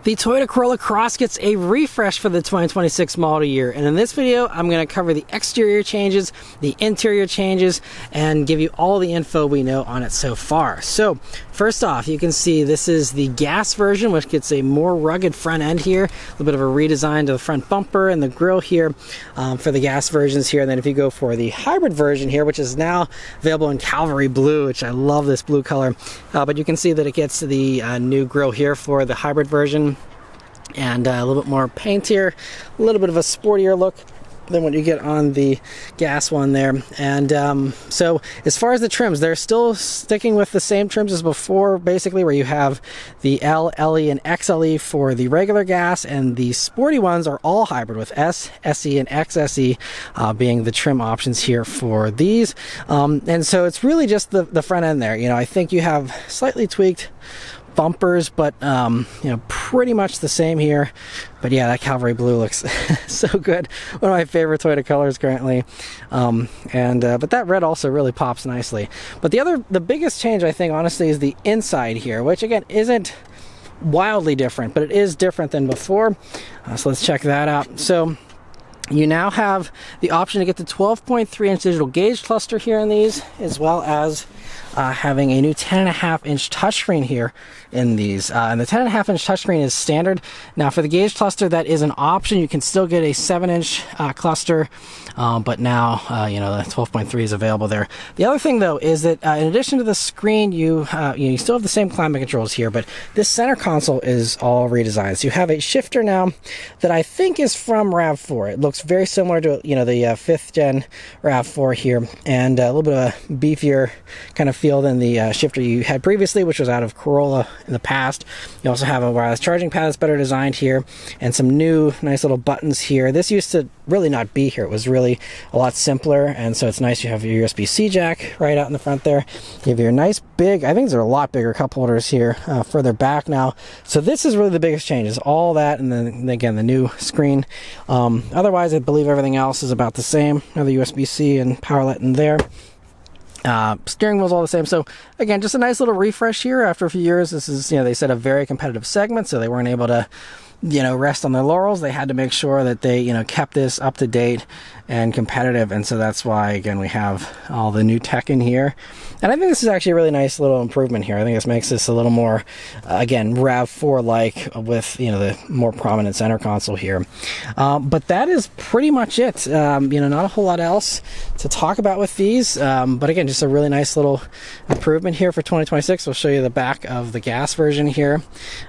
The Toyota Corolla Cross gets a refresh for the 2026 model year, and in this video I'm going to cover the exterior changes, the interior changes, and give you all the info we know on it so far. So first off, you can see this is the gas version, which gets a more rugged front end here, a little bit of a redesign to the front bumper and the grille here for the gas versions here. And then if you go for the hybrid version here, which is now available in Cavalry Blue, which I love this blue color, but you can see that it gets the new grille here for the hybrid version, and a little bit more paint here, a little bit of a sportier look than what you get on the gas one there. And so as far as the trims, they're still sticking with the same trims as before, basically, where you have the L, LE, and XLE for the regular gas, and the sporty ones are all hybrid with S, SE, and XSE being the trim options here for these. And so it's really just the front end there. You know, I think you have slightly tweaked bumpers, but you know, pretty much the same here. But yeah, that Cavalry Blue looks so good. One of my favorite Toyota colors currently. But that red also really pops nicely. But the biggest change, I think, honestly, is the inside here, which again isn't wildly different, but it is different than before. So let's check that out. So you now have the option to get the 12.3-inch digital gauge cluster here in these, as well as having a new 10.5-inch touchscreen here in these. And the 10.5-inch touchscreen is standard. Now for the gauge cluster, that is an option. You can still get a 7-inch cluster, but now you know, the 12.3 is available there. The other thing though is that in addition to the screen, you still have the same climate controls here, but this center console is all redesigned. So you have a shifter now that I think is from RAV4. It looks very similar to, you know, the 5th gen RAV4 here, and a little bit of a beefier kind of feel than the shifter you had previously, which was out of Corolla in the past. You also have a wireless charging pad that's better designed here, and some new nice little buttons here. This used to really not be here. It was really a lot simpler, and so it's nice. You have your USB-C jack right out in the front there. You have your nice big, I think they're a lot bigger cup holders here further back now. So this is really the biggest change, is all that, and then again the new screen. Otherwise, I believe everything else is about the same. Another USB-C and power outlet in there. Steering wheel's all the same. So again, just a nice little refresh here after a few years. This is, you know, they said a very competitive segment, so they weren't able to, you know, rest on their laurels. They had to make sure that they, you know, kept this up to date and competitive, and so that's why, again, we have all the new tech in here. And I think this is actually a really nice little improvement here. I think this makes this a little more, again, RAV4 like, with, you know, the more prominent center console here. But that is pretty much it. You know, not a whole lot else to talk about with these, but again, just a really nice little improvement here for 2026. We'll show you the back of the gas version here,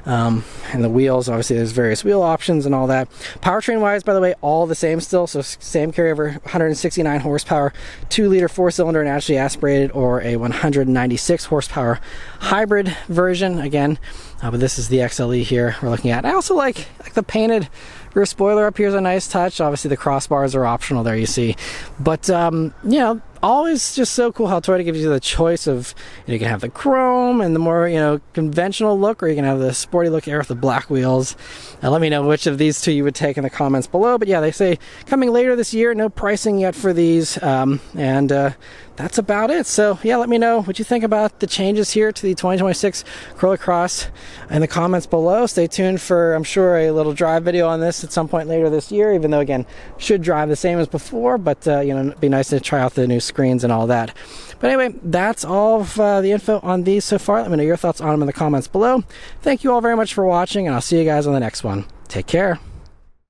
and the wheels. Obviously there's various wheel options and all that. Powertrain wise, by the way, all the same still, so same carryover, 169 horsepower 2-liter 4-cylinder naturally aspirated, or a 196 horsepower hybrid version again. But this is the XLE here we're looking at. I also like the painted rear spoiler up here is a nice touch. Obviously the crossbars are optional there, you see, but you know, always just so cool how Toyota gives you the choice of, you know, you can have the chrome and the more, you know, conventional look, or you can have the sporty look here with the black wheels. Let me know which of these two you would take in the comments below. But yeah, they say coming later this year, no pricing yet for these, and that's about it. So yeah, let me know what you think about the changes here to the 2026 Corolla Cross in the comments below. Stay tuned for, I'm sure, a little drive video on this at some point later this year, even though again, should drive the same as before, but you know, it'd be nice to try out the new screens and all that. But anyway, that's all of the info on these so far. Let me know your thoughts on them in the comments below. Thank you all very much for watching, and I'll see you guys on the next one. Take care.